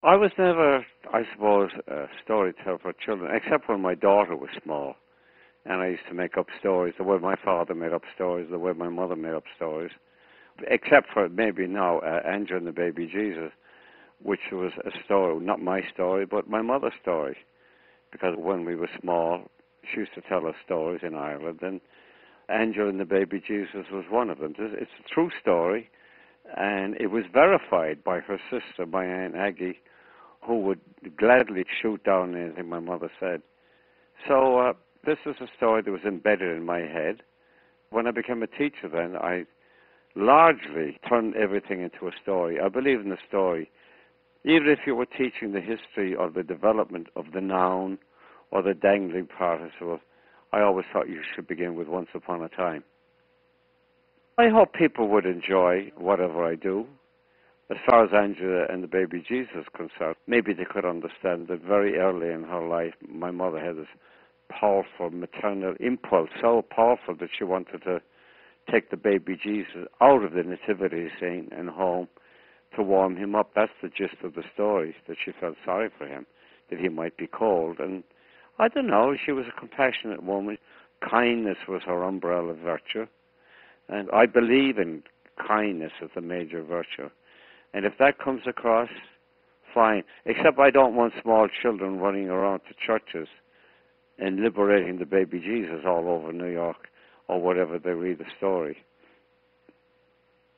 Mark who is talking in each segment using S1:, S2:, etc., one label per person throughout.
S1: I was never, I suppose, a storyteller for children, except when my daughter was small. And I used to make up stories, the way my father made up stories, the way my mother made up stories. Except for maybe now, Andrew and the Baby Jesus, which was a story, not my story, but my mother's story. Because when we were small, she used to tell us stories in Ireland, and Andrew and the Baby Jesus was one of them. It's a true story, and it was verified by her sister, my Aunt Aggie, who would gladly shoot down anything my mother said. So this is a story that was embedded in my head. When I became a teacher then, I largely turned everything into a story. I believe in the story. Even if you were teaching the history or the development of the noun or the dangling participle, I always thought you should begin with once upon a time. I hope people would enjoy whatever I do. As far as Angela and the Baby Jesus is concerned, maybe they could understand that very early in her life, my mother had this powerful maternal impulse, so powerful that she wanted to take the Baby Jesus out of the nativity scene and home to warm him up. That's the gist of the story, that she felt sorry for him, that he might be cold. And I don't know, she was a compassionate woman. Kindness was her umbrella virtue. And I believe in kindness as a major virtue. And if that comes across, fine. Except I don't want small children running around to churches and liberating the Baby Jesus all over New York or wherever they read the story.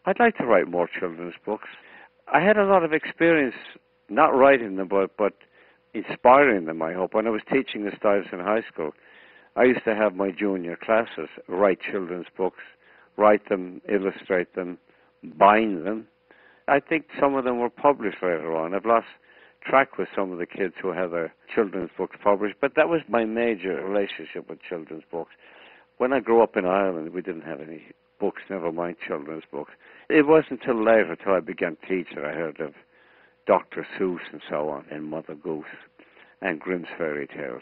S1: I'd like to write more children's books. I had a lot of experience, not writing them, but inspiring them, I hope. When I was teaching at Stuyvesant High School, I used to have my junior classes write children's books, write them, illustrate them, bind them. I think some of them were published later on. I've lost track with some of the kids who had their children's books published, but that was my major relationship with children's books. When I grew up in Ireland, we didn't have any books, never mind children's books. It wasn't until later, until I began teaching, I heard of Dr. Seuss and so on, and Mother Goose, and Grimm's Fairy Tales.